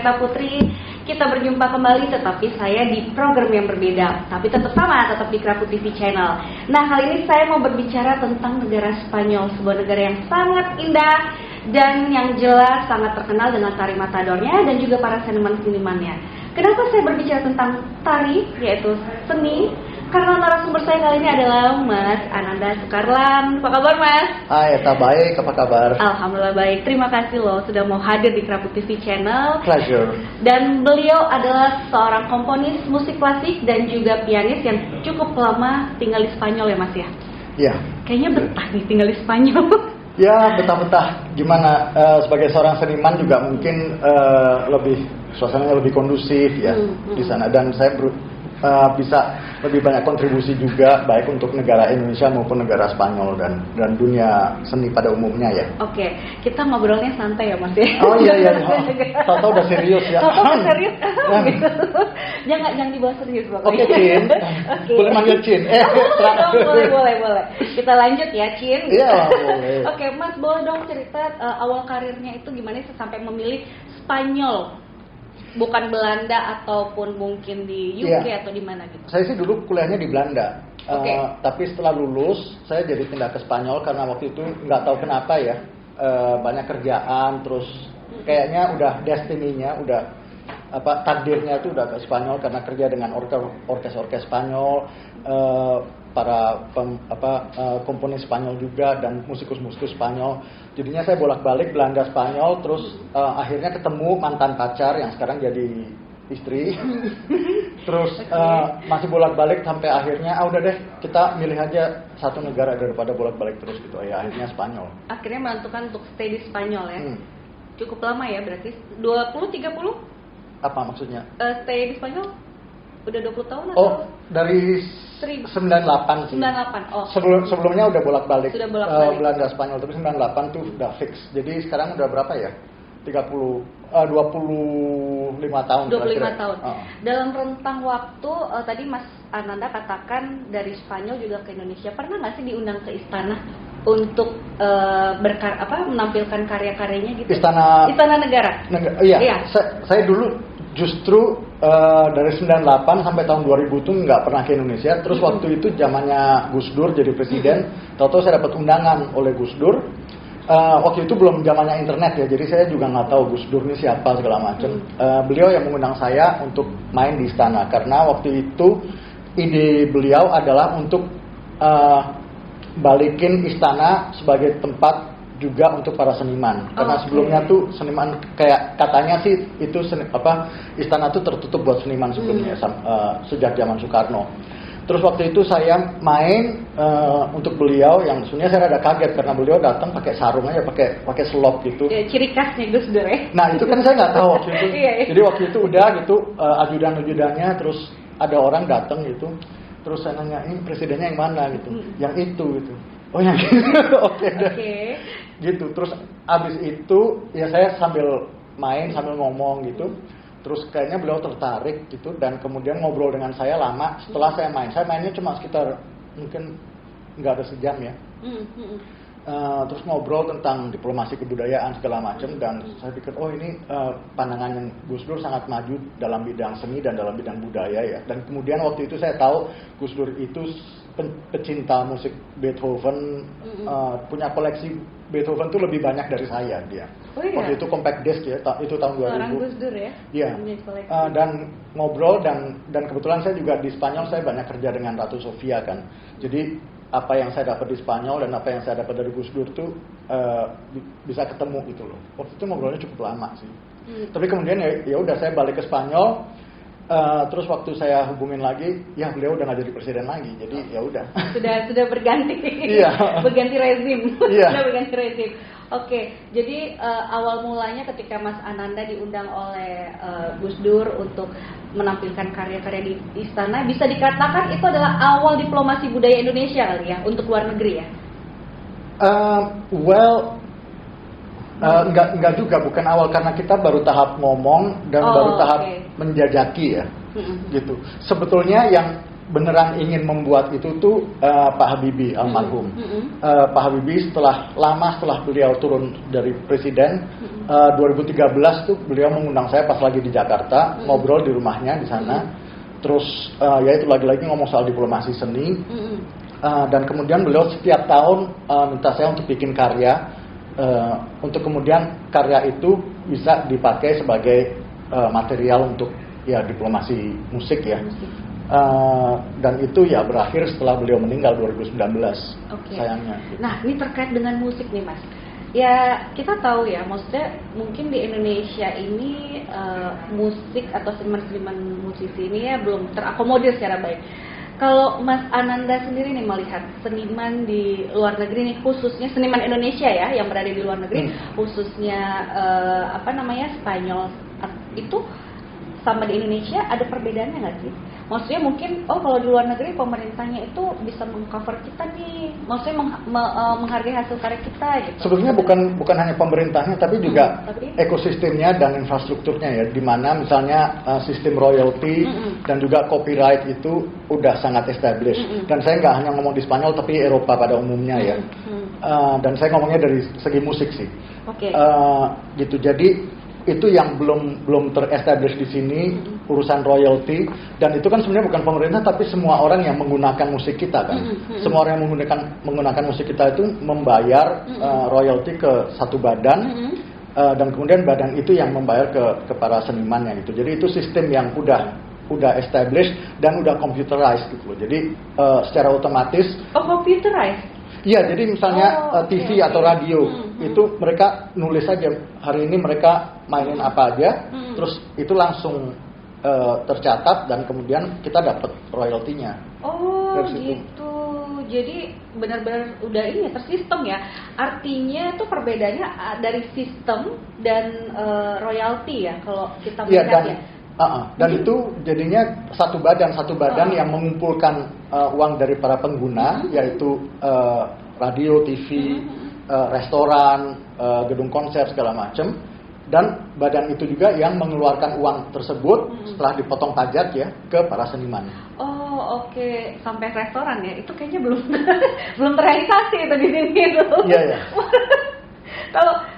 Gita Putri. Kita berjumpa kembali, tetapi saya di program yang berbeda, tapi tetap sama, tetap di Krapu TV Channel. Nah, kali ini saya mau berbicara tentang negara Spanyol, sebuah negara yang sangat indah dan yang jelas sangat terkenal dengan tari matadornya dan juga para seniman-senimannya. Kenapa saya berbicara tentang tari, yaitu seni? Karena narasumber saya kali ini adalah Mas Ananda Sukarlan. Apa kabar, Mas? Hai, baik. Apa kabar? Alhamdulillah baik. Terima kasih loh sudah mau hadir di Krapu TV Channel. Pleasure. Dan beliau adalah seorang komponis musik klasik dan juga pianis yang cukup lama tinggal di Spanyol ya, Mas ya? Iya. Kayaknya betah nih tinggal di Spanyol. Ya, betah-betah. Gimana? Sebagai seorang seniman juga mungkin suasananya lebih kondusif ya di sana. Dan saya bisa lebih banyak kontribusi juga baik untuk negara Indonesia maupun negara Spanyol dan dunia seni pada umumnya ya. Oke, kita ngobrolnya santai ya, Mas ya. Oh iya. Tahu udah serius ya. Tahu serius. Gitu. Jangan dibawa serius pokoknya. Oke, Cin. Boleh manggil Cin. Boleh. Kita lanjut ya, Cin. Iya, boleh. Oke, Mas, boleh dong cerita awal karirnya itu gimana sih sampai memilih Spanyol? Bukan Belanda ataupun mungkin di UK atau di mana gitu? Saya sih dulu kuliahnya di Belanda, Okay. Tapi setelah lulus saya jadi pindah ke Spanyol karena waktu itu nggak tahu kenapa ya, banyak kerjaan, terus kayaknya udah destininya, udah takdirnya itu udah ke Spanyol karena kerja dengan orkes Spanyol, para komponis Spanyol juga dan musikus Spanyol. Jadinya saya bolak-balik Belanda Spanyol, terus akhirnya ketemu mantan pacar yang sekarang jadi istri. Terus masih bolak-balik sampai akhirnya udah deh kita milih aja satu negara daripada bolak-balik terus gitu. Ya akhirnya Spanyol. Akhirnya menentukan untuk stay di Spanyol ya. Cukup lama ya berarti 20-30? Apa maksudnya? Stay di Spanyol udah 20 tahun atau? Oh, dari 98 sih. 98. Oh. Sebelumnya udah bolak-balik. Sudah bolak-balik. Belanda Spanyol, tapi 98 tuh udah fix. Jadi sekarang udah berapa ya? 25 tahun. 25 kira-kira. tahun. Dalam rentang waktu tadi Mas Ananda katakan dari Spanyol juga ke Indonesia. Pernah nggak sih diundang ke istana untuk menampilkan karya-karyanya gitu? Istana Negara. Iya. Saya dulu justru dari 98 sampai tahun 2000 tuh nggak pernah ke Indonesia. Terus waktu itu zamannya Gus Dur jadi presiden, tahu-tahu saya dapat undangan oleh Gus Dur. Waktu itu belum zamannya internet ya, jadi saya juga nggak tahu Gus Dur ini siapa segala macam. Beliau yang mengundang saya untuk main di istana karena waktu itu ide beliau adalah untuk balikin istana sebagai tempat juga untuk para seniman. Karena sebelumnya tuh seniman kayak katanya sih itu istana tuh tertutup buat seniman sebelumnya sejak zaman Soekarno. Terus waktu itu saya main untuk beliau yang sebenarnya saya rada kaget karena beliau datang pakai sarung aja, pakai selop gitu. Ya, ciri khasnya Gus Dur ya. Nah, itu kan saya nggak tahu waktu itu. Iya. Jadi waktu itu udah gitu ajudan-ajudannya terus ada orang datang gitu. Terus saya nanya, ini presidennya yang mana gitu. Yang itu gitu. Oh, yang gitu. Oke. Gitu. Terus abis itu ya saya sambil main sambil ngomong gitu. Terus kayaknya beliau tertarik gitu dan kemudian ngobrol dengan saya lama setelah saya main. Saya mainnya cuma sekitar mungkin nggak ada sejam ya. Terus ngobrol tentang diplomasi kebudayaan segala macam dan saya pikir ini pandangan Gus Dur sangat maju dalam bidang seni dan dalam bidang budaya ya. Dan kemudian waktu itu saya tahu Gus Dur itu pecinta musik Beethoven, punya koleksi Beethoven tuh lebih banyak dari saya dia. Oh, iya? Waktu itu compact disc ya, itu tahun 2000. Orang Gus Dur ya? Iya. Dan ngobrol dan kebetulan saya juga di Spanyol saya banyak kerja dengan Ratu Sofia kan. Jadi apa yang saya dapat di Spanyol dan apa yang saya dapat dari Gus Dur tuh bisa ketemu gitu loh. Waktu itu ngobrolnya cukup lama sih. Tapi kemudian ya udah saya balik ke Spanyol. Terus waktu saya hubungin lagi, ya beliau udah nggak jadi presiden lagi, jadi ya udah. Sudah berganti. Iya. Berganti rezim. Iya. Sudah berganti rezim. Oke, jadi awal mulanya ketika Mas Ananda diundang oleh Gus Dur untuk menampilkan karya-karya di istana, bisa dikatakan itu adalah awal diplomasi budaya Indonesia kali ya untuk luar negeri ya? Enggak juga, bukan awal karena kita baru tahap ngomong dan baru tahap menjajaki ya, gitu. Sebetulnya beneran ingin membuat itu tuh Pak Habibie almarhum. Pak Habibie setelah beliau turun dari presiden, 2013 tuh beliau mengundang saya pas lagi di Jakarta, ngobrol di rumahnya di sana. Terus ya itu lagi-lagi ngomong soal diplomasi seni. Dan kemudian beliau setiap tahun minta saya untuk bikin karya, untuk kemudian karya itu bisa dipakai sebagai material untuk ya diplomasi musik ya. Dan itu ya berakhir setelah beliau meninggal 2019. Sayangnya. Nah ini terkait dengan musik nih Mas. Ya kita tahu ya, maksudnya mungkin di Indonesia ini musik atau seniman-seniman musisi ini ya belum terakomodir secara baik. Kalau Mas Ananda sendiri nih melihat seniman di luar negeri nih, khususnya seniman Indonesia ya yang berada di luar negeri, khususnya Spanyol, itu sama di Indonesia ada perbedaannya nggak sih? Maksudnya mungkin kalau di luar negeri pemerintahnya itu bisa mengcover kita nih, maksudnya menghargai hasil karya kita gitu. Sebetulnya bukan hanya pemerintahnya tapi juga ekosistemnya dan infrastrukturnya ya, di mana misalnya sistem royalty dan juga copyright itu udah sangat established. Dan saya nggak hanya ngomong di Spanyol tapi Eropa pada umumnya ya. Dan saya ngomongnya dari segi musik sih. Gitu. Jadi itu yang belum terestablish di sini, urusan royalty, dan itu kan sebenarnya bukan pemerintah tapi semua orang yang menggunakan musik kita kan. Semua orang yang menggunakan musik kita itu membayar royalty ke satu badan, dan kemudian badan itu yang membayar ke para senimannya gitu. Jadi itu sistem yang udah established dan udah computerized gitu loh. Jadi secara otomatis computerized. Iya, jadi misalnya TV atau radio itu mereka nulis aja hari ini mereka mainin apa aja, terus itu langsung tercatat dan kemudian kita dapat royaltinya. Gitu. Jadi benar-benar udah ini tersistem ya. Artinya itu perbedaannya dari sistem dan royalti ya kalau kita melihat ya. Dan itu jadinya satu badan yang mengumpulkan uang dari para pengguna, yaitu radio, TV, restoran, gedung konser segala macam, dan badan itu juga yang mengeluarkan uang tersebut setelah dipotong pajak ya ke para seniman. Sampai restoran ya, itu kayaknya belum terrealisasi itu di sini tuh. Iya.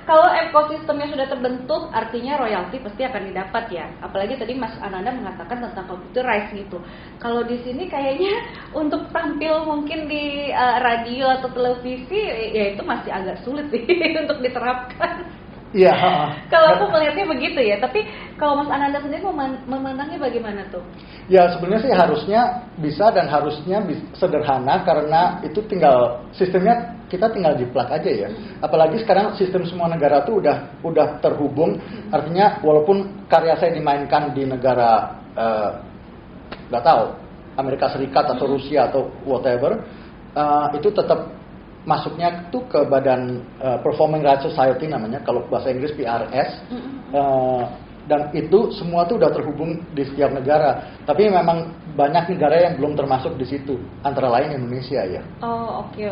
Kalau ekosistemnya sudah terbentuk, artinya royalti pasti akan didapat ya. Apalagi tadi Mas Ananda mengatakan tentang computerized gitu. Kalau di sini kayaknya untuk tampil mungkin di radio atau televisi, ya itu masih agak sulit sih untuk diterapkan. Iya. Kalau aku melihatnya begitu ya. Tapi kalau Mas Ananda sendiri memandangnya bagaimana tuh? Ya sebenarnya sih harusnya bisa dan harusnya sederhana karena itu sistemnya kita tinggal jiplak aja ya. Apalagi sekarang sistem semua negara tuh udah terhubung. Artinya walaupun karya saya dimainkan di negara nggak tahu Amerika Serikat atau Rusia atau whatever, itu tetap masuknya tuh ke badan Performing Rights Society namanya, kalau bahasa Inggris PRS. Dan itu semua tuh udah terhubung di setiap negara. Tapi memang banyak negara yang belum termasuk di situ, antara lain Indonesia ya. Oke.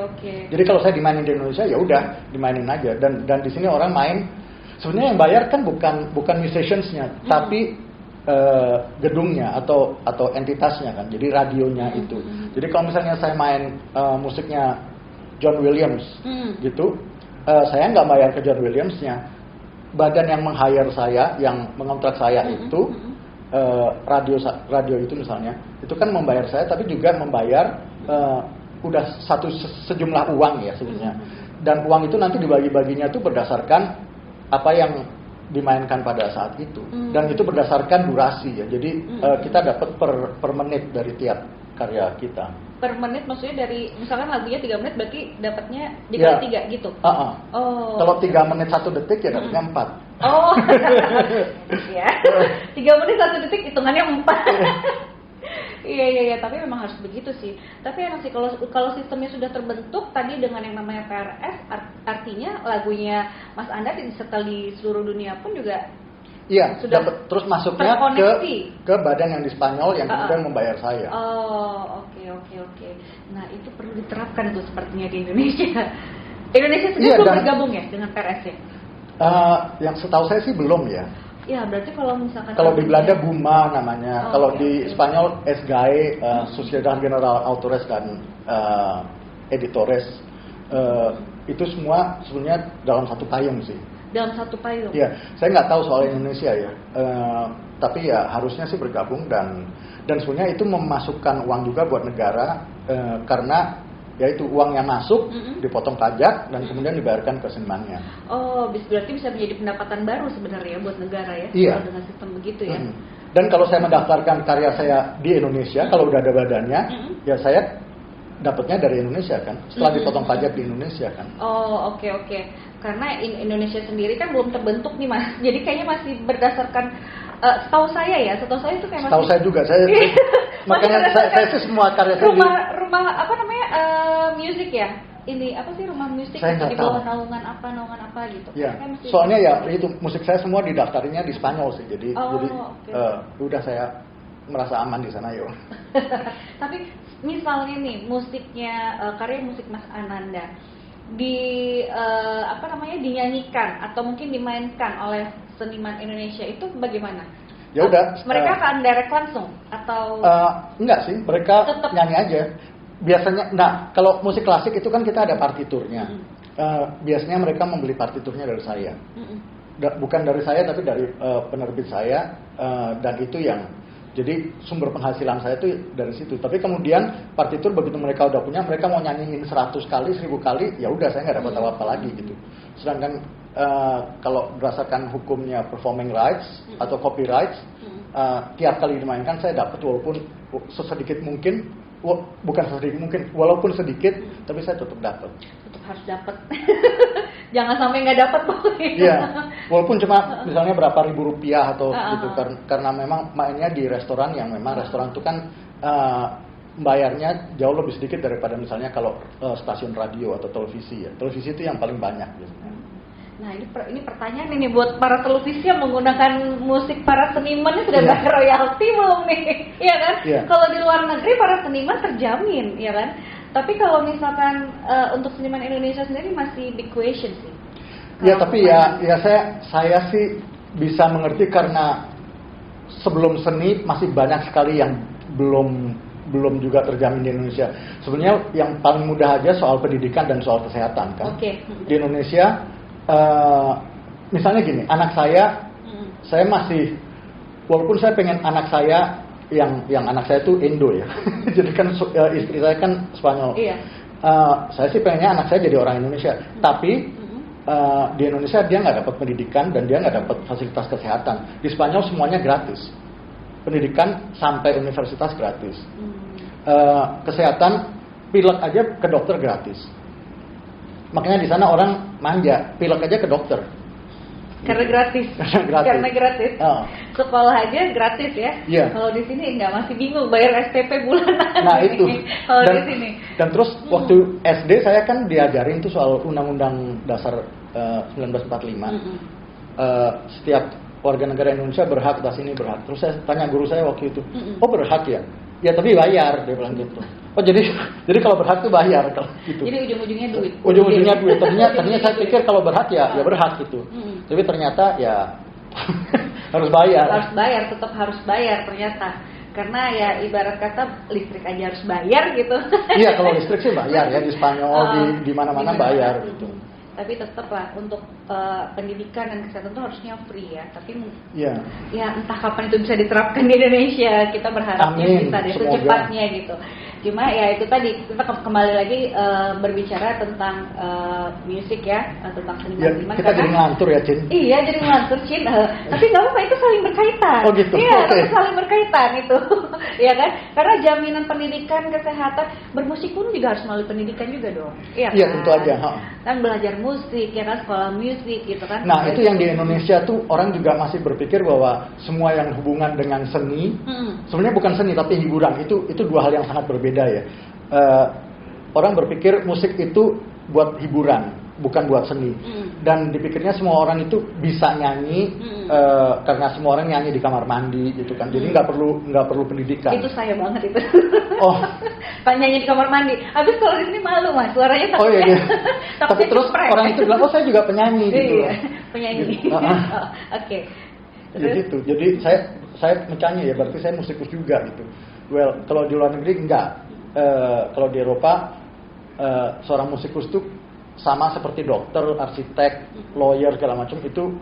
Jadi kalau saya dimainin di Indonesia ya udah dimainin aja. Dan di sini orang main, sebenarnya yang bayar kan bukan musiciansnya, tapi gedungnya atau entitasnya kan. Jadi radionya itu. Jadi kalau misalnya saya main musiknya John Williams gitu, saya nggak bayar ke John Williamsnya. Badan yang meng-hire saya, yang mengontrak saya itu radio itu misalnya, itu kan membayar saya, tapi juga membayar udah sejumlah uang ya sebenarnya. Dan uang itu nanti dibagi-baginya tuh berdasarkan apa yang dimainkan pada saat itu, dan itu berdasarkan durasi ya. Jadi kita dapat per menit dari tiap karya kita. Per menit maksudnya dari misalkan lagunya 3 menit berarti dapatnya dikali 3 gitu. Kalau 3 menit 1 detik ya dapatnya 4. Ya. 3 menit 1 detik hitungannya 4. Iya, tapi memang harus begitu sih. Tapi emang sih kalau sistemnya sudah terbentuk tadi dengan yang namanya PRS, artinya lagunya Mas Anda disetel di seluruh dunia pun juga. Iya, dapat terus masuknya ke badan yang di Spanyol yang kemudian membayar saya. Oke. Nah, itu perlu diterapkan tuh sepertinya di Indonesia. Indonesia sendiri belum bergabung ya dengan PRS ya? Yang setahu saya sih belum ya. Ya, berarti kalau misalkan Kalau di Belanda Buma namanya, kalau di Spanyol SGAE, Sociedad General Autores dan Editores, itu semua sebenarnya dalam satu payung sih. dalam satu payung. Iya, saya nggak tahu soal Indonesia ya, tapi ya harusnya sih bergabung dan sebenarnya itu memasukkan uang juga buat negara karena yaitu uang yang masuk dipotong pajak dan kemudian dibayarkan ke senimannya. Oh, berarti bisa menjadi pendapatan baru sebenarnya buat negara ya, Iya. kalau dengan sistem begitu ya. Dan kalau saya mendaftarkan karya saya di Indonesia, kalau udah ada badannya, ya saya dapatnya dari Indonesia kan, setelah dipotong pajak di Indonesia kan. Oh, oke. Karena Indonesia sendiri kan belum terbentuk nih Mas. Jadi kayaknya masih berdasarkan setahu saya itu kayak Setahu saya juga, makanya saya sih semua karya saya rumah apa namanya music ya. Ini apa sih rumah musik Saya itu nggak di bawah naungan apa gitu. Ya, Kan mesti- soalnya ya itu musik saya semua didaftarinnya di Spanyol sih, jadi oke. udah saya merasa aman di sana yo. Tapi misalnya nih musiknya karya musik Mas Ananda dinyanyikan atau mungkin dimainkan oleh seniman Indonesia itu bagaimana? Ya udah. Mereka akan direct langsung atau Enggak sih, mereka Tetep. nyanyi aja. Biasanya, kalau musik klasik itu kan kita ada partiturnya. Biasanya mereka membeli partiturnya dari saya. Bukan dari saya, tapi dari penerbit saya. Dan itu yang jadi sumber penghasilan saya itu dari situ. Tapi kemudian partitur begitu mereka udah punya, mereka mau nyanyiin 100 kali, 1000 kali, ya udah saya nggak dapat apa-apa lagi gitu. Sedangkan kalau berdasarkan hukumnya performing rights atau copyrights, tiap kali dimainkan saya dapat walaupun sesedikit mungkin. Walaupun sedikit, tapi saya tetap dapat. tetap harus dapat. Jangan sampai nggak dapat pokoknya. Iya, walaupun cuma misalnya berapa ribu rupiah atau gitu, karena memang mainnya di restoran yang memang restoran itu kan bayarnya jauh lebih sedikit daripada misalnya kalau stasiun radio atau televisi ya. Televisi itu yang paling banyak biasanya. Nah ini pertanyaan ini buat para televisi yang menggunakan musik para seniman sudah Iya. bayar royalti belum nih? Iya kan? Iya. Kalau di luar negeri para seniman terjamin, ya kan? Tapi kalau misalkan untuk seniman Indonesia sendiri masih big question sih. Ya, Kalau tapi ya saya sih bisa mengerti karena sebelum seni masih banyak sekali yang belum juga terjamin di Indonesia. Sebenarnya yang paling mudah aja soal pendidikan dan soal kesehatan kan. Oke. Di Indonesia misalnya gini, anak saya masih, walaupun saya pengen anak saya yang anak saya itu Indo ya, jadi kan istri saya kan Spanyol. Iya. Saya sih pengennya anak saya jadi orang Indonesia, tapi di Indonesia dia nggak dapat pendidikan dan dia nggak dapat fasilitas kesehatan. Di Spanyol semuanya gratis, pendidikan sampai universitas gratis, kesehatan pilek aja ke dokter gratis. Makanya di sana orang manja, pilek aja ke dokter. Karena gratis. Gratis. Karena gratis. Sekolah aja gratis ya. Iya. Kalau di sini nggak, masih bingung bayar SPP bulanan. Nah itu. Kalau di sini. Dan terus waktu SD saya kan diajarin tuh soal Undang-Undang Dasar 1945. Setiap warga negara Indonesia berhak atas ini, berhak. Terus saya tanya guru saya waktu itu, oh berhak ya? Ya tapi bayar, dia bilang gitu. Oh jadi kalau berhak tuh bayar kalau gitu. Jadi ujung-ujungnya duit. Ujung-ujungnya duit. Tadinya saya pikir kalau berhak ya berhak gitu. Tapi ternyata ya harus bayar. Harus bayar, tetap harus bayar ternyata. Karena ya ibarat kata listrik aja harus bayar gitu. Iya, kalau listrik sih bayar ya, di Spanyol di mana-mana bayar gitu. Tapi tetap lah untuk pendidikan dan kesehatan itu harusnya free ya. Tapi Iya. ya entah kapan itu bisa diterapkan di Indonesia. Kita berharapnya Amin, bisa deh semoga. secepatnya gitu. Cuma ya itu tadi kita kembali lagi berbicara tentang musik ya, tentang seniman-seniman. Kita jadi ngelantur ya, Cin. Iya, jadi ngelantur, Cin. Tapi nggak apa-apa, itu saling berkaitan. Oh gitu, Iya, oke. tapi saling berkaitan itu. Iya kan? Karena jaminan pendidikan, kesehatan, bermusik pun juga harus melalui pendidikan juga dong. Iya Iya, kan? tentu aja. Kan belajar musik, ya kan, sekolah musik gitu kan. Nah, itu yang di Indonesia tuh orang juga masih berpikir bahwa semua yang hubungan dengan seni, sebenarnya bukan seni tapi hiburan, itu dua hal yang sangat berbeda ya. Orang berpikir musik itu buat hiburan, bukan buat seni. Dan dipikirnya semua orang itu bisa nyanyi karena semua orang nyanyi di kamar mandi gitu kan. Jadi nggak perlu pendidikan. Itu saya banget itu. Oh. Nyanyi di kamar mandi. Habis kalau di sini malu Mas, suaranya takutnya. Oh iya, iya. Tapi takutnya terus ceprek. orang itu bilang, oh saya juga penyanyi gitu. Iya, penyanyi. Gitu. Oke. Di situ. Jadi saya menyanyi ya, berarti saya musikus juga gitu. Well, kalau di luar negeri enggak. Kalau di Eropa seorang musikus tuh sama seperti dokter, arsitek, lawyer segala macam itu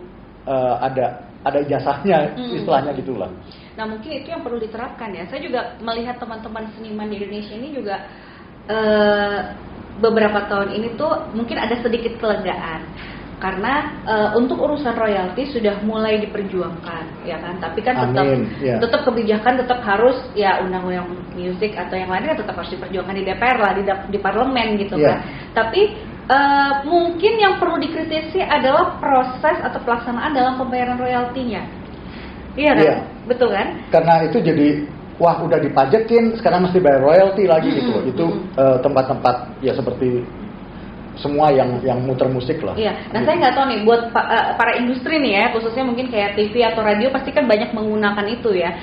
ada ijazahnya, istilahnya gitulah. Nah mungkin itu yang perlu diterapkan ya. Saya juga melihat teman-teman seniman di Indonesia ini juga beberapa tahun ini tuh mungkin ada sedikit kelegaan karena untuk urusan royalti sudah mulai diperjuangkan, ya kan? Tapi kan tetap kebijakan tetap harus ya undang-undang musik atau yang lainnya tetap harus diperjuangkan di DPR lah, di parlemen gitu kan. Tapi mungkin yang perlu dikritisi adalah proses atau pelaksanaan dalam pembayaran royaltinya. Iya kan? Yeah. Betul kan? Karena itu jadi wah udah dipajekin, sekarang mesti bayar royalti lagi gitu. Itu tempat-tempat ya seperti semua yang muter musik lah. Iya. Nah saya nggak tahu nih buat para industri nih ya, khususnya mungkin kayak TV atau radio pasti kan banyak menggunakan itu ya.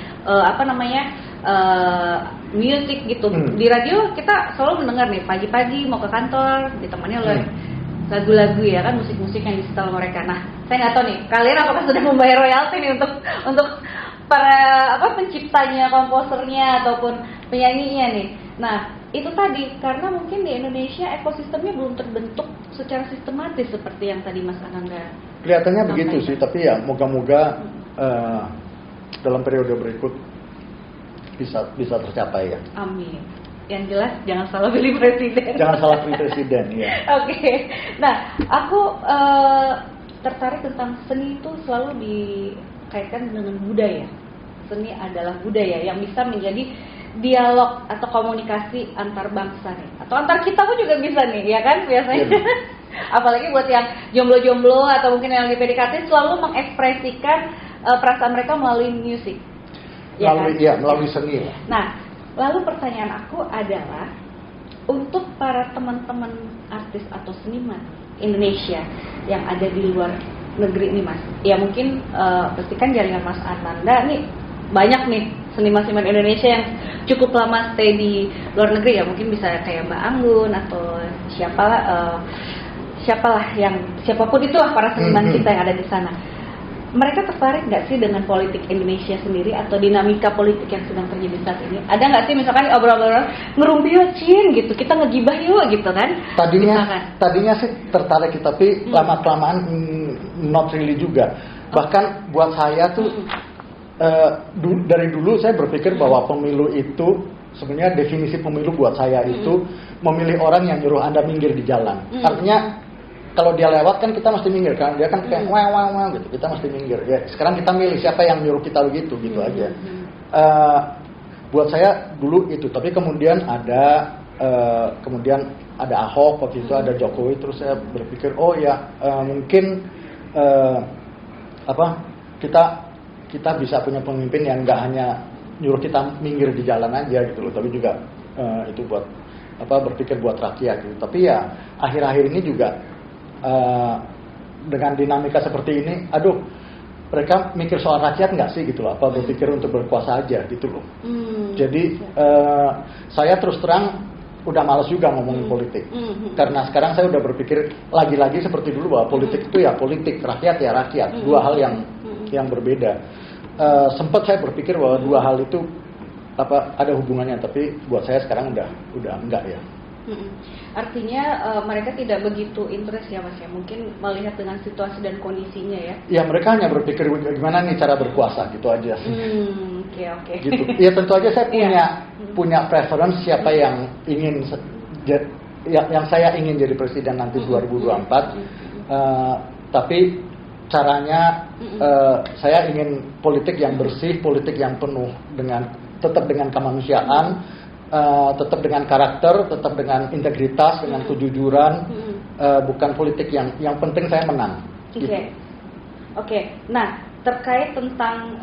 Music gitu. Di radio kita selalu mendengar nih pagi-pagi mau ke kantor ditemani oleh lagu-lagu ya kan, musik-musik yang disetel mereka. Nah saya nggak tahu nih kalian apakah sudah membayar royalti nih untuk para penciptanya, komposernya ataupun penyanyinya nih. Nah itu tadi karena mungkin di Indonesia ekosistemnya belum terbentuk secara sistematis seperti yang tadi Mas Ananda kelihatannya begitu sih, tapi ya moga-moga dalam periode berikut bisa tercapai ya. Amin. Yang jelas jangan salah pilih presiden. Jangan salah pilih presiden ya. Oke. Nah aku tertarik tentang seni itu selalu dikaitkan dengan budaya. Seni adalah budaya yang bisa menjadi dialog atau komunikasi antar bangsa nih, atau antar kita pun juga bisa nih, ya kan biasanya. Apalagi buat yang jomblo-jomblo atau mungkin yang lagi PDKT selalu mengekspresikan perasaan mereka melalui musik. Melalui seni. Nah, lalu pertanyaan aku adalah untuk para teman-teman artis atau seniman Indonesia yang ada di luar negeri nih Mas. Ya mungkin pasti kan jaringan Mas Ananda nih banyak nih seniman-seniman Indonesia yang cukup lama stay di luar negeri ya, mungkin bisa kayak Mbak Anggun atau siapapun itulah para seniman kita yang ada di sana. Mereka tertarik nggak sih dengan politik Indonesia sendiri atau dinamika politik yang sedang terjadi saat ini? Ada nggak sih misalkan obrol-obrol ngerumpi yuk Cin gitu, kita ngegibah yuk gitu kan? Tadinya sih tertarik, tapi lama-kelamaan not really juga. Bahkan buat saya tuh dari dulu saya berpikir bahwa pemilu itu sebenarnya definisi pemilu buat saya itu memilih orang yang nyuruh Anda minggir di jalan. Artinya kalau dia lewat kan kita mesti minggir kan, dia kan kayak wah gitu, kita mesti minggir. Ya sekarang kita milih siapa yang nyuruh kita begitu aja. Buat saya dulu itu, tapi kemudian ada Ahok, waktu itu ada Jokowi, terus saya berpikir mungkin kita bisa punya pemimpin yang nggak hanya nyuruh kita minggir di jalan aja gitu loh, tapi juga itu buat berpikir buat rakyat gitu. Tapi ya akhir-akhir ini juga dengan dinamika seperti ini, mereka mikir soal rakyat nggak sih gitu loh, berpikir untuk berkuasa aja gitu loh. Jadi saya terus terang udah malas juga ngomongin politik, karena sekarang saya udah berpikir lagi-lagi seperti dulu bahwa politik itu ya politik, rakyat ya rakyat, dua hal yang berbeda. Sempat saya berpikir bahwa dua hal itu ada hubungannya, tapi buat saya sekarang udah enggak ya. Artinya mereka tidak begitu interest ya Mas ya, mungkin melihat dengan situasi dan kondisinya ya. Ya mereka hanya berpikir gimana nih cara berkuasa gitu aja sih. Oke. Gitu. Ya tentu aja saya punya preference siapa yang ingin yang saya ingin jadi presiden nanti 2024. Tapi caranya saya ingin politik yang bersih, politik yang penuh tetap dengan kemanusiaan, tetap dengan karakter, tetap dengan integritas, dengan kejujuran, bukan politik yang penting saya menang. Oke. Nah, terkait tentang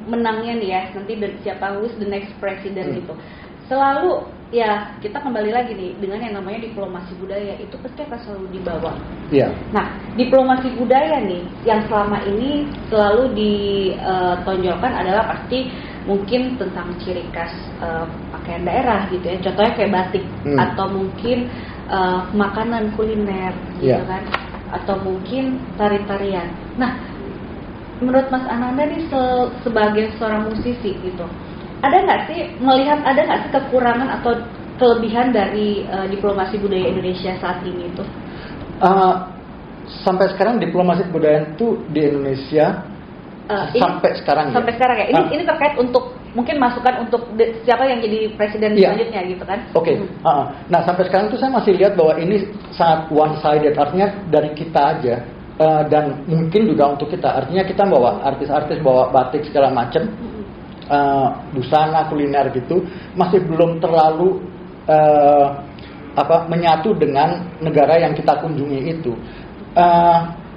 menangnya nih ya, nanti siapa who's the next president gitu. Selalu ya kita kembali lagi nih dengan yang namanya diplomasi budaya, itu pasti akan selalu dibawa. Iya. Nah, diplomasi budaya nih yang selama ini selalu ditonjolkan adalah pasti mungkin tentang ciri khas pakaian daerah gitu ya. Contohnya kayak batik atau mungkin makanan kuliner gitu kan, atau mungkin tari-tarian. Nah, menurut Mas Ananda nih sebagai seorang musisi gitu, ada nggak sih kekurangan atau kelebihan dari diplomasi budaya Indonesia saat ini itu? Sampai sekarang diplomasi kebudayaan itu di Indonesia sampai sekarang ya. Ini terkait untuk mungkin masukan untuk siapa yang jadi presiden selanjutnya gitu kan? Oke. Nah sampai sekarang tuh saya masih lihat bahwa ini sangat one sided, artinya dari kita aja. Dan mungkin juga untuk kita, artinya kita bawa artis-artis bawa batik segala macam, busana kuliner gitu, masih belum terlalu menyatu dengan negara yang kita kunjungi itu.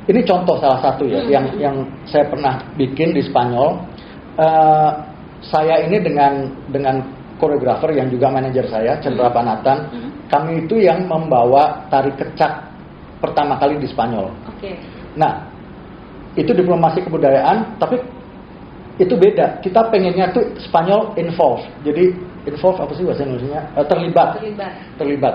Ini contoh salah satu ya, yang saya pernah bikin di Spanyol. Saya ini dengan koreografer yang juga manajer saya, Chandra Panatan, kami itu yang membawa tari kecak pertama kali di Spanyol. Nah, itu diplomasi kebudayaan, tapi itu beda. Kita pengennya tuh Spanyol involve. Jadi involve apa sih bahasa Indonesianya? Terlibat.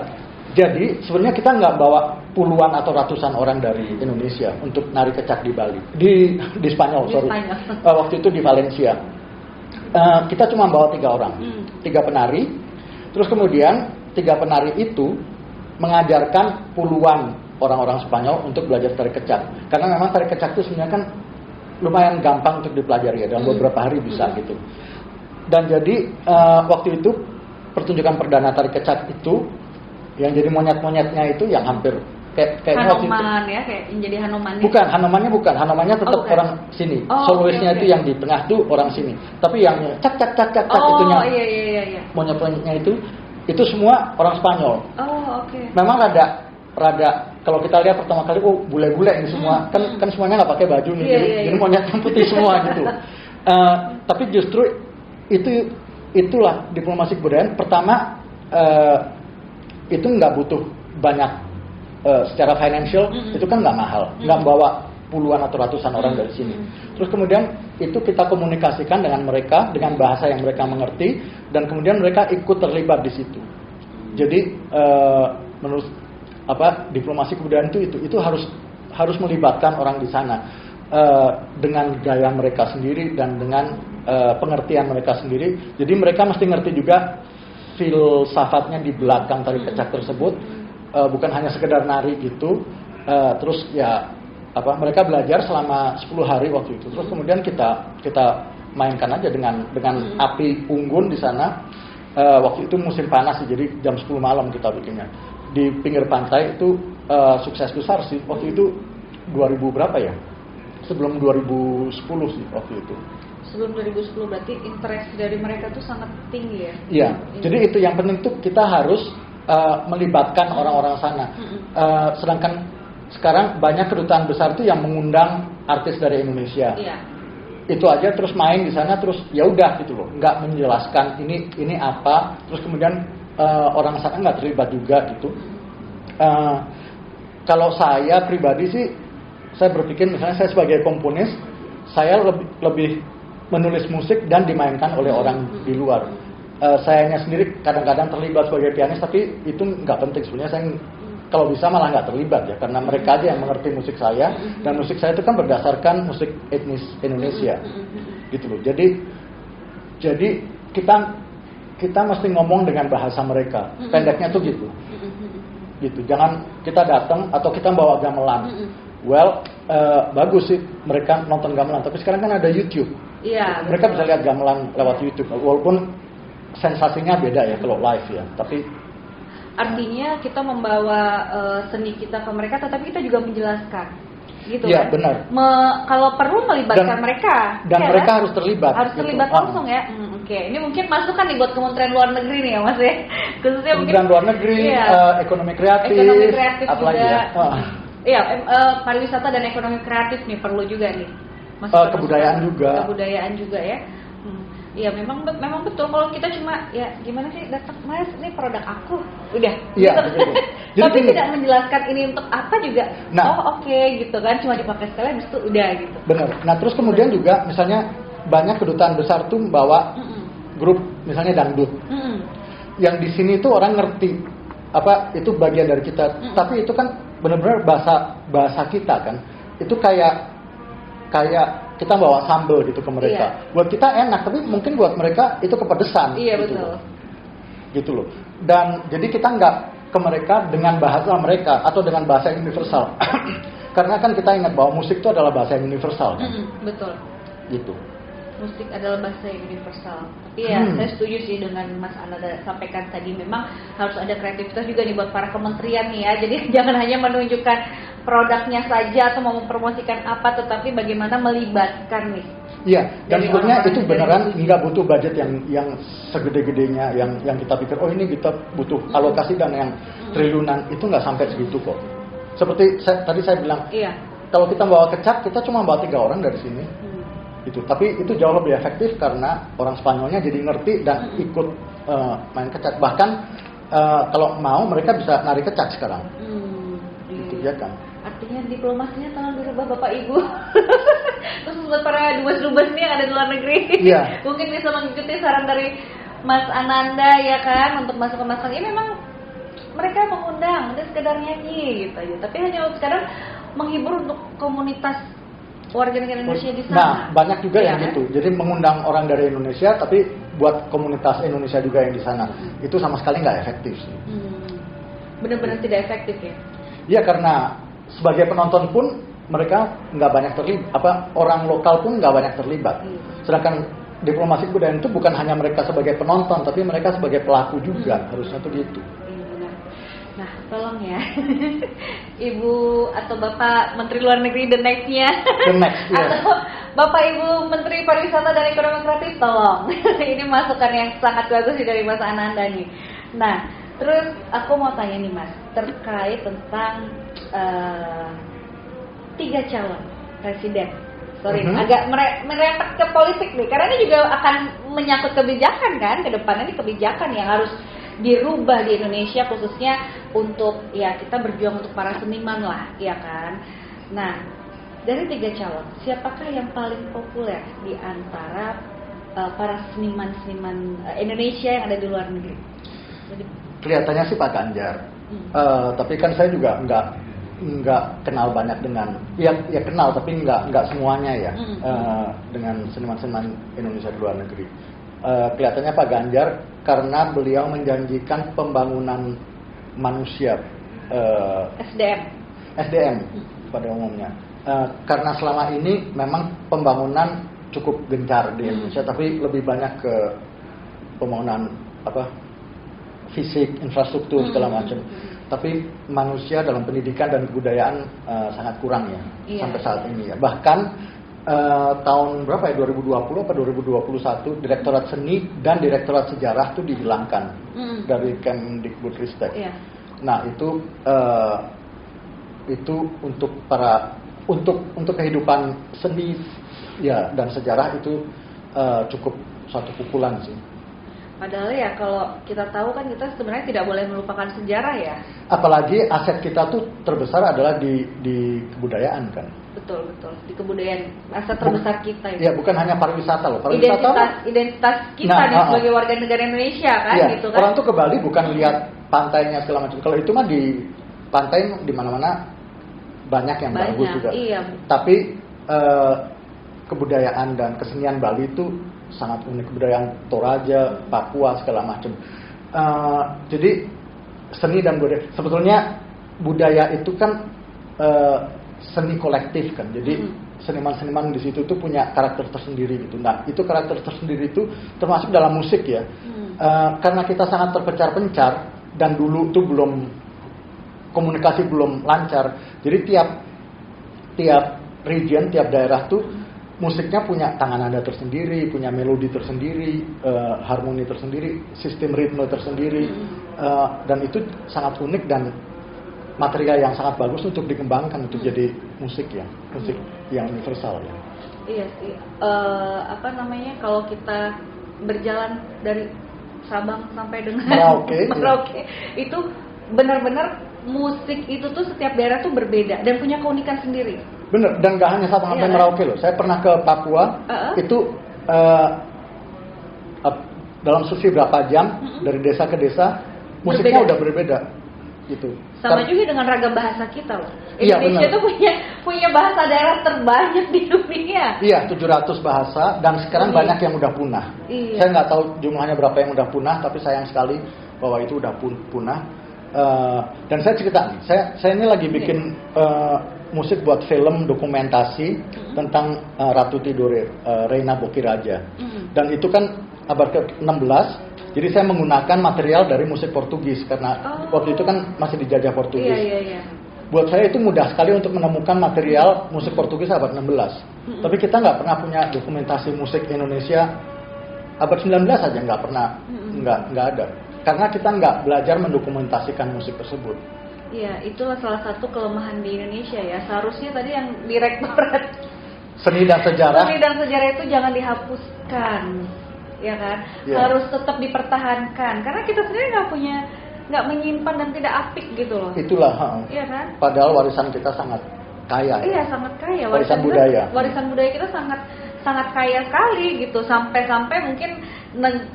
Jadi sebenarnya kita nggak bawa puluhan atau ratusan orang dari Indonesia untuk nari kecak di Bali, di Spanyol. Waktu itu di Valencia. Kita cuma bawa 3 orang, 3 penari. Terus kemudian 3 penari itu mengajarkan puluhan orang-orang Spanyol untuk belajar tari kecak. Karena memang tari kecak itu sebenarnya kan lumayan gampang untuk dipelajari ya, dalam beberapa hari bisa gitu. Dan jadi waktu itu pertunjukan perdana tari kecak itu yang jadi monyet-monyetnya itu yang hampir kayak Hanoman ya, kayak yang jadi Hanomannya. Bukan, Hanomannya tetap orang sini. Soloistnya itu yang di tengah tuh orang sini. Tapi yang cak itunya. Iya. Monyet-monyetnya itu semua orang Spanyol. Memang rada kalau kita lihat pertama kali bule-bule ini semua kan semuanya nggak pakai baju nih, jadi monyet yang putih semua gitu. Tapi justru itulah diplomasi kebudayaan. Pertama itu nggak butuh banyak secara financial, itu kan nggak mahal, nggak bawa puluhan atau ratusan orang dari sini. Terus kemudian itu kita komunikasikan dengan mereka dengan bahasa yang mereka mengerti, dan kemudian mereka ikut terlibat di situ. Jadi menurut diplomasi kebudayaan itu harus melibatkan orang di sana dengan gaya mereka sendiri dan dengan pengertian mereka sendiri. Jadi mereka mesti ngerti juga filsafatnya di belakang tari kecak tersebut, bukan hanya sekedar nari gitu. Terus ya mereka belajar selama 10 hari waktu itu. Terus kemudian kita mainkan aja dengan api unggun di sana. Waktu itu musim panas sih, jadi jam 10 malam kita bikinnya di pinggir pantai. Itu sukses besar sih waktu itu. 2000 berapa ya, sebelum 2010 sih waktu itu. Sebelum 2010 berarti interest dari mereka tuh sangat tinggi ya. Iya, jadi itu yang penting tuh kita harus melibatkan orang-orang sana. Sedangkan sekarang banyak kedutaan besar tuh yang mengundang artis dari Indonesia. Itu aja, terus main di sana, terus ya udah gitu loh, nggak menjelaskan ini apa, terus kemudian orang sana nggak terlibat juga gitu. Kalau saya pribadi sih, saya berpikir misalnya saya sebagai komponis, saya lebih menulis musik dan dimainkan oleh orang di luar. Sayanya sendiri kadang-kadang terlibat sebagai pianis, tapi itu nggak penting sebenarnya. Saya kalau bisa malah nggak terlibat ya, karena mereka aja yang mengerti musik saya, dan musik saya itu kan berdasarkan musik etnis Indonesia gitu loh. Jadi kita mesti ngomong dengan bahasa mereka. Pendeknya tuh gitu. Jangan kita datang atau kita bawa gamelan. Bagus sih mereka nonton gamelan, tapi sekarang kan ada YouTube. Iya. Mereka bisa lihat gamelan lewat YouTube, walaupun sensasinya beda ya kalau live ya. Tapi artinya kita membawa seni kita ke mereka, tetapi kita juga menjelaskan, gitu ya, kan? Benar. Kalau perlu melibatkan mereka. Dan mereka harus terlibat. Harus terlibat langsung ya. Oke. Ini mungkin masukan nih buat Kementerian Luar Negeri nih ya Mas ya. Khususnya Kementerian Luar Negeri, ekonomi kreatif apalagi juga. Iya, pariwisata dan ekonomi kreatif nih perlu juga nih. Kebudayaan juga ya. Iya, memang betul. Kalau kita cuma ya gimana sih, datang Mas, ini produk aku, udah. Iya. Gitu. Tapi tidak menjelaskan ini untuk apa juga. Oke, gitu kan, cuma dipakai sekali habis itu udah gitu. Benar. Nah, terus kemudian juga misalnya banyak kedutaan besar tuh bawa grup misalnya dangdut. Yang di sini tuh orang ngerti itu bagian dari kita. Tapi itu kan benar-benar bahasa kita kan. Itu kayak kita bawa sambal gitu ke mereka. Iya. Buat kita enak, tapi mungkin buat mereka itu kepedesan. Iya, gitu betul. loh. Gitu loh. Dan jadi kita nggak ke mereka dengan bahasa mereka atau dengan bahasa yang universal. Karena kan kita ingat bahwa musik itu adalah bahasa yang universal kan. Betul. Gitu. Musik adalah bahasa yang universal. Tapi ya, saya setuju sih dengan Mas Ananda sampaikan tadi. Memang harus ada kreativitas juga nih buat para kementerian nih ya. Jadi jangan hanya menunjukkan produknya saja atau mau mempromosikan apa, tetapi bagaimana melibatkan nih. Iya, dan Dari sebetulnya orang-orang itu dari beneran musik. nggak butuh budget yang segede-gedenya, yang kita pikir, oh ini kita butuh alokasi dan yang triliunan, itu nggak sampai segitu kok. Seperti tadi saya bilang, Iya. kalau kita bawa kecak, kita cuma bawa 3 orang dari sini. Itu, tapi itu jauh lebih efektif karena orang Spanyolnya jadi ngerti dan ikut main kecak. Bahkan kalau mau mereka bisa nari kecak sekarang. Itu ya kan. Artinya diplomasinya tolong dirubah Bapak Ibu. Terus buat para dubes-dubes nih yang ada di luar negeri, Iya. mungkin bisa mengikuti saran dari Mas Ananda ya kan, untuk masuk ke masalah ini. Memang mereka mengundang, udah sekedar nyanyi gitu aja, tapi hanya sekarang menghibur untuk komunitas warga negara Indonesia di sana. Nah, banyak juga yang Iya, gitu. Jadi mengundang orang dari Indonesia, tapi buat komunitas Indonesia juga yang di sana. Itu sama sekali nggak efektif sih. Benar-benar tidak efektif ya. Iya, karena sebagai penonton pun mereka nggak banyak terlibat. Orang lokal pun nggak banyak terlibat. Sedangkan diplomasi kebudayaan itu bukan hanya mereka sebagai penonton, tapi mereka sebagai pelaku juga. Harusnya tuh gitu. Iya, benar. Nah, tolong ya, Ibu atau Bapak Menteri Luar Negeri the next-nya, The next, yes. atau Bapak Ibu Menteri Pariwisata dan Ekonomi Kreatif, tolong. Ini masukan yang sangat bagus sih dari Mas Ananda nih. Nah, terus aku mau tanya nih Mas, terkait tentang 3 calon presiden. Sorry, agak merepet ke politik nih, karena ini juga akan menyangkut kebijakan kan, ke depannya ini kebijakan yang harus dirubah di Indonesia, khususnya untuk ya kita berjuang untuk para seniman lah, ya kan. Nah, dari 3 calon, siapakah yang paling populer di antara para seniman-seniman Indonesia yang ada di luar negeri? Jadi, Kelihatannya sih Pak Ganjar. Tapi kan saya juga nggak kenal banyak dengan, ya kenal tapi nggak semuanya ya, dengan seniman-seniman Indonesia di luar negeri. Kelihatannya Pak Ganjar karena beliau menjanjikan pembangunan manusia, SDM pada umumnya. Karena selama ini memang pembangunan cukup gencar di Indonesia, tapi lebih banyak ke pembangunan fisik, infrastruktur segala macam. Tapi manusia dalam pendidikan dan kebudayaan sangat kurang ya, sampai saat ini ya. Bahkan tahun berapa ya, 2020 atau 2021 Direktorat Seni dan Direktorat Sejarah itu dihilangkan dari Kemdikbudristek. Nah itu untuk untuk kehidupan seni ya dan sejarah itu cukup satu pukulan sih. Padahal ya kalau kita tahu kan kita sebenarnya tidak boleh melupakan sejarah ya. Apalagi aset kita tuh terbesar adalah di kebudayaan kan. Betul. Di kebudayaan aset terbesar kita itu. Ya bukan hanya pariwisata loh. Identitas kita nih sebagai warga negara Indonesia kan ya, gitu kan. Orang tuh ke Bali bukan lihat pantainya segala macam. Kalau itu mah di pantai di mana-mana banyak yang bagus juga. Iya. Tapi kebudayaan dan kesenian Bali itu sangat unik, kebudayaan Toraja, Papua segala macam. Jadi seni dan budaya, sebetulnya budaya itu kan seni kolektif kan. Jadi seniman-seniman di situ tuh punya karakter tersendiri gitu. Nah itu karakter tersendiri itu termasuk dalam musik ya. Karena kita sangat terpencar-pencar dan dulu tuh komunikasi belum lancar. Jadi tiap region, tiap daerah tuh musiknya punya tangan nada tersendiri, punya melodi tersendiri, harmoni tersendiri, sistem ritme tersendiri, dan itu sangat unik dan material yang sangat bagus untuk dikembangkan untuk jadi musik yang universal ya. Iya sih. Kalau kita berjalan dari Sabang sampai dengan Merauke, itu benar-benar musik itu tuh setiap daerah tuh berbeda dan punya keunikan sendiri. Bener, dan gak hanya Sabang sampai Merauke loh. Saya pernah ke Papua, itu dalam survei berapa jam dari desa ke desa, musiknya udah berbeda. gitu. Sama juga dengan ragam bahasa kita loh. Iya, Indonesia benar. tuh punya bahasa daerah terbanyak di dunia. Iya, 700 bahasa dan sekarang Iya. banyak yang udah punah. Iya. Saya nggak tahu jumlahnya berapa yang udah punah, tapi sayang sekali bahwa itu udah punah. Dan saya cerita nih, saya ini lagi bikin musik buat film dokumentasi tentang Ratu Tidore, Reina Bokiraja. Dan itu kan abad ke-16, jadi saya menggunakan material dari musik Portugis karena waktu itu kan masih dijajah Portugis. Iya. Buat saya itu mudah sekali untuk menemukan material musik Portugis abad 16. Tapi kita nggak pernah punya dokumentasi musik Indonesia abad 19 aja nggak pernah, nggak ada. Karena kita nggak belajar mendokumentasikan musik tersebut. Iya, itulah salah satu kelemahan di Indonesia ya. Seharusnya tadi yang Direktorat Seni dan sejarah. Seni dan sejarah itu jangan dihapuskan, ya kan? Iya. Harus tetap dipertahankan karena kita sendiri nggak menyimpan dan tidak apik gitu loh. Itulah. Iya kan? Padahal warisan kita sangat kaya. Iya, sangat kaya. Warisan budaya. Warisan budaya kita sangat kaya sekali gitu. Sampai mungkin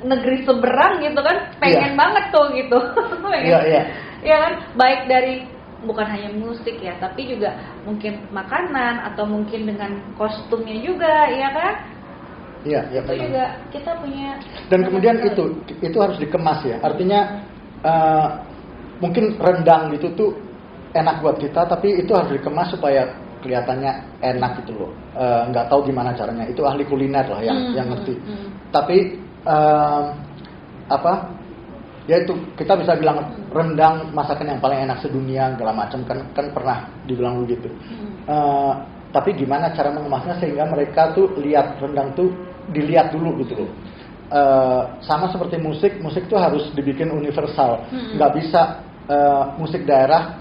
negeri seberang gitu kan pengen banget tuh gitu. Iya. Iya kan? Baik dari bukan hanya musik ya, tapi juga mungkin makanan atau mungkin dengan kostumnya juga, ya kan? Iya, Itu benar. juga kita punya. Dan kemudian itu harus dikemas ya. Artinya mungkin rendang gitu tuh enak buat kita, tapi itu harus dikemas supaya kelihatannya enak gitu loh. Nggak tahu gimana caranya. Itu ahli kuliner lah yang ngerti. Tapi ya itu kita bisa bilang rendang masakan yang paling enak sedunia segala macam kan pernah dibilang begitu. Tapi gimana cara mengemasnya sehingga mereka tuh lihat rendang tuh dilihat dulu gitu loh. Sama seperti musik tuh harus dibikin universal. Nggak bisa musik daerah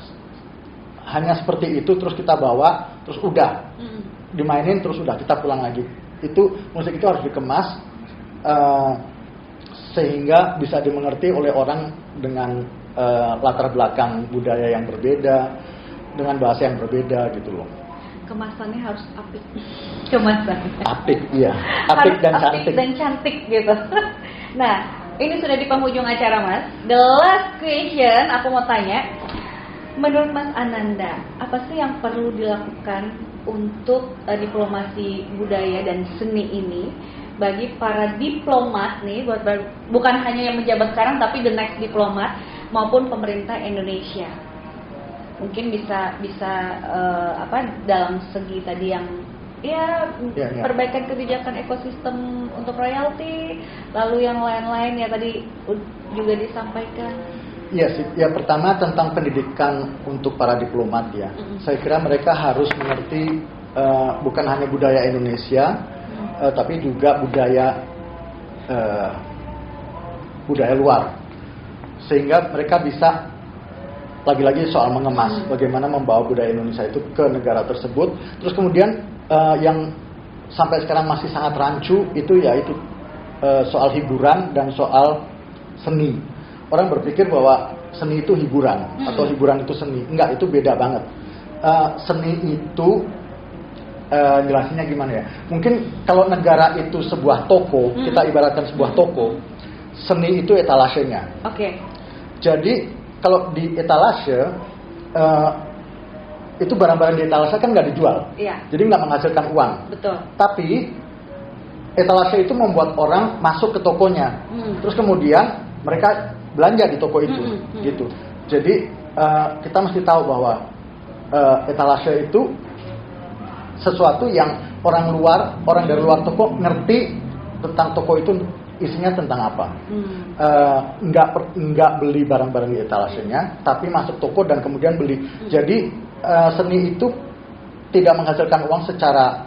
hanya seperti itu terus kita bawa terus udah dimainin terus udah kita pulang lagi. Itu musik itu harus dikemas sehingga bisa dimengerti oleh orang dengan latar belakang budaya yang berbeda, dengan bahasa yang berbeda gitu loh. Kemasannya harus apik. Kemasannya. Apik, iya. Apik dan Harus cantik. apik dan cantik gitu. Nah, ini sudah di penghujung acara, Mas. The last question aku mau tanya. Menurut Mas Ananda, apa sih yang perlu dilakukan untuk diplomasi budaya dan seni ini bagi para diplomat nih, bukan hanya yang menjabat sekarang tapi the next diplomat maupun pemerintah Indonesia? Mungkin bisa dalam segi tadi yang perbaikan kebijakan ekosistem untuk royalti, lalu yang lain-lain ya tadi juga disampaikan. Iya sih, ya pertama tentang pendidikan untuk para diplomat ya. Saya kira mereka harus mengerti bukan hanya budaya Indonesia, tapi juga budaya luar, sehingga mereka bisa lagi-lagi soal mengemas, bagaimana membawa budaya Indonesia itu ke negara tersebut. Terus kemudian yang sampai sekarang masih sangat rancu itu yaitu soal hiburan dan soal seni. Orang berpikir bahwa seni itu hiburan atau hiburan itu seni. Enggak, itu beda banget. Seni itu jelasinnya gimana ya? Mungkin kalau negara itu sebuah toko, kita ibaratkan sebuah toko, seni itu etalasenya. Oke. Jadi kalau di etalase itu barang-barang di etalase kan nggak dijual, jadi nggak menghasilkan uang. Betul. Tapi etalase itu membuat orang masuk ke tokonya, terus kemudian mereka belanja di toko itu, gitu. Jadi kita mesti tahu bahwa etalase itu sesuatu yang orang dari luar toko ngerti tentang toko itu isinya tentang apa. Nggak beli barang-barang di etalasenya, tapi masuk toko dan kemudian beli. Jadi seni itu tidak menghasilkan uang secara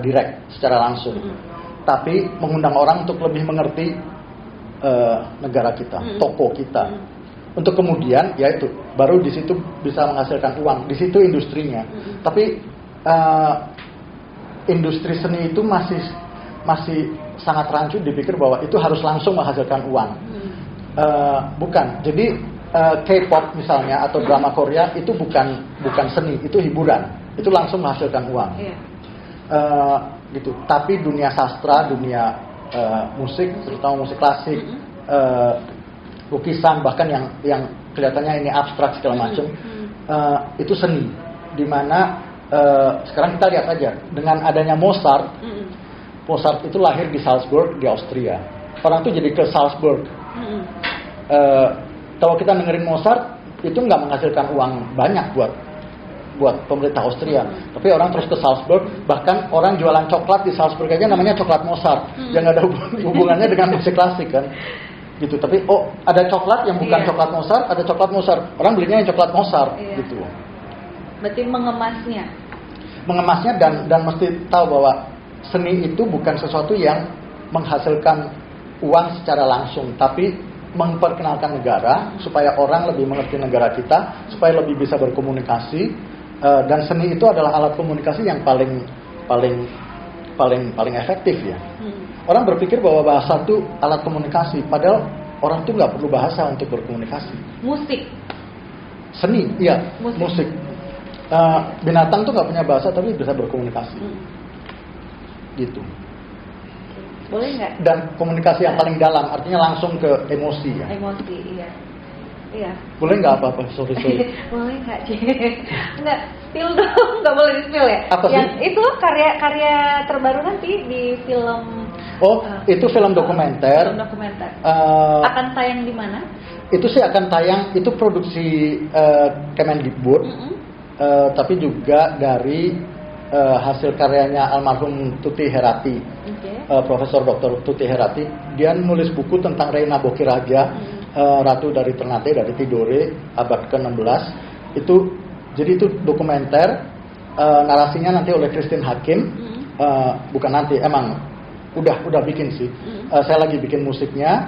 direct, secara langsung, tapi mengundang orang untuk lebih mengerti negara kita, toko kita, untuk kemudian yaitu baru di situ bisa menghasilkan uang. Di situ industrinya. Tapi industri seni itu masih sangat rancu dipikir bahwa itu harus langsung menghasilkan uang. Bukan. Jadi K-pop misalnya atau drama Korea itu bukan seni, itu hiburan. Itu langsung menghasilkan uang. Gitu. Tapi dunia sastra, dunia musik, terutama musik klasik, lukisan, bahkan yang kelihatannya ini abstrak segala macam, itu seni. Dimana sekarang kita lihat aja dengan adanya Mozart. Mozart itu lahir di Salzburg di Austria. Orang tuh jadi ke Salzburg. Kalau kita dengerin Mozart itu nggak menghasilkan uang banyak buat pemerintah Austria, tapi orang terus ke Salzburg. Bahkan orang jualan coklat di Salzburg aja namanya coklat Mozart, yang nggak ada hubungannya dengan musik klasik kan, gitu. Tapi ada coklat yang bukan coklat Mozart, ada coklat Mozart. Orang belinya yang coklat Mozart, gitu. Berarti mengemasnya dan mesti tahu bahwa seni itu bukan sesuatu yang menghasilkan uang secara langsung, tapi memperkenalkan negara supaya orang lebih mengerti negara kita, supaya lebih bisa berkomunikasi, dan seni itu adalah alat komunikasi yang paling efektif ya. Orang berpikir bahwa bahasa itu alat komunikasi, padahal orang tuh nggak perlu bahasa untuk berkomunikasi. Musik, seni, iya, musik. Binatang tuh nggak punya bahasa tapi bisa berkomunikasi, gitu. Boleh nggak? Dan komunikasi yang paling dalam, artinya langsung ke emosi ya. Emosi, iya. Boleh nggak apa-apa? Sorry. Boleh nggak, nggak spill dong, nggak boleh di spill ya. Apa sih? Yang itu karya terbaru nanti di film. Itu film dokumenter. Film dokumenter. Akan tayang di mana? Itu sih akan tayang, itu produksi Kemendikbud, tapi juga dari hasil karyanya almarhum Tuti Herati, Profesor Dr. Tuti Herati. Dia nulis buku tentang Reina Bokiraja, Ratu dari Ternate, dari Tidore, abad ke-16. Jadi itu dokumenter, narasinya nanti oleh Christine Hakim, bukan nanti, emang udah bikin sih. Saya lagi bikin musiknya,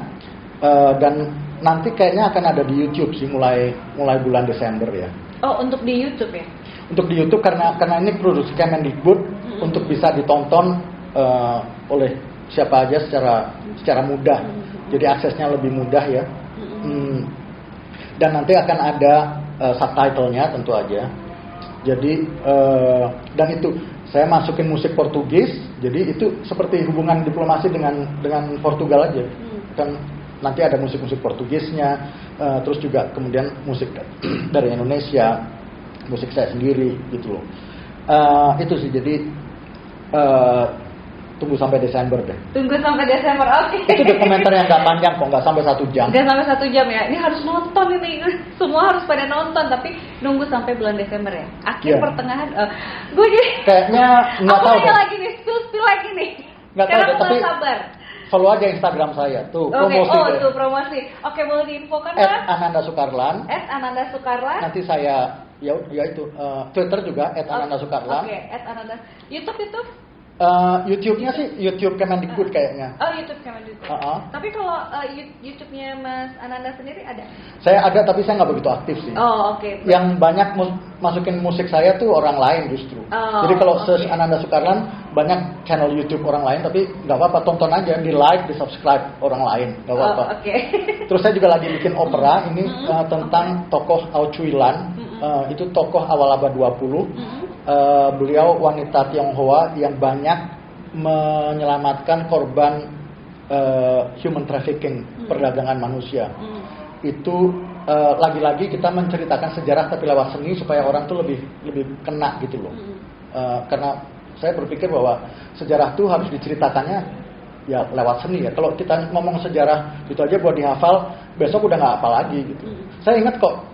dan nanti kayaknya akan ada di YouTube sih mulai bulan Desember ya. Oh, untuk di YouTube ya? Untuk di YouTube karena ini produksi Kemendikbud, untuk bisa ditonton oleh siapa aja secara mudah. Jadi aksesnya lebih mudah ya. Dan nanti akan ada subtitlenya tentu aja. Jadi dan itu saya masukin musik Portugis. Jadi itu seperti hubungan diplomasi dengan Portugal aja. Kan nanti ada musik-musik Portugisnya, terus juga kemudian musik dari Indonesia, musik saya sendiri gitu loh. Itu sih, jadi tunggu sampai Desember deh. Tunggu sampai Desember, oke. Itu dokumenter yang nggak panjang kok, nggak sampai 1 jam. Nggak sampai 1 jam ya, ini harus nonton ini. Semua harus pada nonton, tapi nunggu sampai bulan Desember ya. Akhir pertengahan, gue jadi kayaknya nggak tahu deh. lagi nih, spill lagi nih. Nggak tahu deh, tapi sabar. follow aja Instagram saya tuh, promosi. Tuh promosi. Oke, boleh diinfokan Mas? @ananda_sukarlan. @ananda_sukarlan. Nanti saya ya itu Twitter juga @ananda_sukarlan. Oke, @ananda. YouTube. YouTube-nya sih YouTube Kemendikbud kayaknya. Oh, YouTube Kemendikbud. Tapi kalau YouTube-nya Mas Ananda sendiri ada? Saya ada, tapi saya nggak begitu aktif sih. Oh, oke. Yang banyak masukin musik saya tuh orang lain justru. Jadi kalau search Ananda Sukarlan, banyak channel YouTube orang lain, tapi nggak apa-apa, tonton aja, di like, di subscribe orang lain, nggak apa-apa. Terus saya juga lagi bikin opera ini tentang tokoh Aucuilan. Itu tokoh awal abad 20. Beliau wanita Tionghoa yang banyak menyelamatkan korban human trafficking, perdagangan manusia. Itu lagi-lagi kita menceritakan sejarah tapi lewat seni supaya orang tuh lebih kena gitu loh. Karena saya berpikir bahwa sejarah tuh harus diceritakannya ya lewat seni ya. Kalau kita ngomong sejarah itu aja buat dihafal, besok udah nggak hafal lagi gitu. Saya ingat kok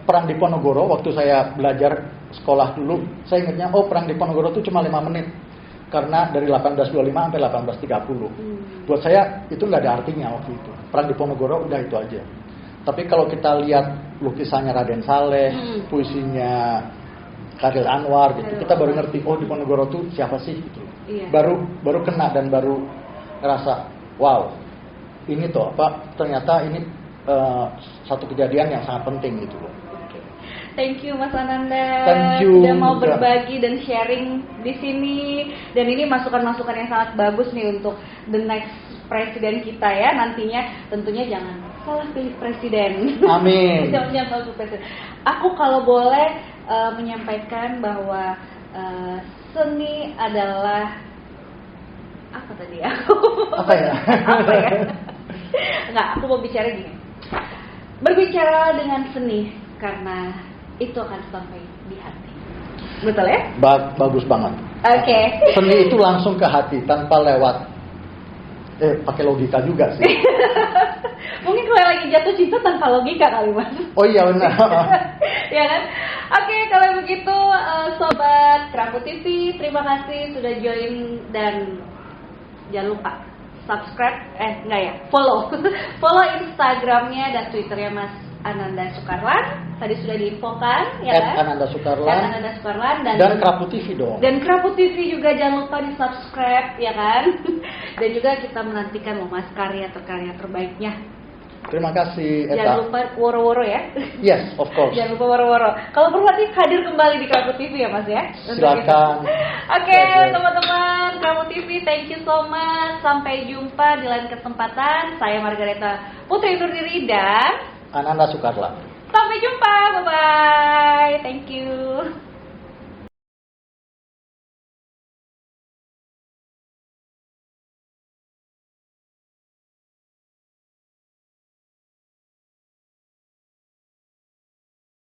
perang di Ponorogo waktu saya belajar sekolah dulu, saya ingatnya perang di Ponorogo itu cuma 5 menit karena dari 1825 sampai 1830. Buat saya itu nggak ada artinya waktu itu. Perang di Ponorogo udah itu aja. Tapi kalau kita lihat lukisannya Raden Saleh, puisinya Khalil Anwar gitu, kita baru ngerti di Ponorogo tuh siapa sih gitu. Iya. Baru kena dan baru ngerasa wow, ini tuh ternyata ini satu kejadian yang sangat penting gitu loh. Thank you Mas Ananda. Thank you. Sudah mau berbagi dan sharing di sini. Dan ini masukan-masukan yang sangat bagus nih untuk the next presiden kita ya nantinya. Tentunya jangan salah pilih presiden. Amin. Jangan salah pilih presiden. Aku kalau boleh menyampaikan bahwa seni adalah apa tadi ya? Apa ya? Enggak, aku mau bicara gini. Berbicara dengan seni karena itu akan sampai di hati. Betul ya? Bagus banget. Oke. Seni itu langsung ke hati tanpa lewat pakai logika juga sih. Mungkin kalau lagi jatuh cinta tanpa logika kali Mas. Oh iya benar. Ya kan? Oke, kalau begitu sobat Kerapu TV, terima kasih sudah join dan jangan lupa subscribe, follow follow Instagramnya dan Twitternya Mas Ananda Sukarlan. Tadi sudah diinfokan ya kan? Ananda Sukarlan dan Kerapu TV dong. Dan Kerapu TV juga jangan lupa di subscribe ya kan? Dan juga kita menantikan Mas karya terbaiknya. Terima kasih Eta. Jangan lupa woro-woro ya. Yes, of course. Jangan lupa woro-woro. Kalau perlu nanti hadir kembali di Kerapu TV ya Mas ya. Silakan. Oke, teman-teman Kerapu TV, thank you so much. Sampai jumpa di lain kesempatan. Saya Margareta Putri Nurdiri dan Ananda Sukarlan. sampai jumpa. Bye bye. Thank you.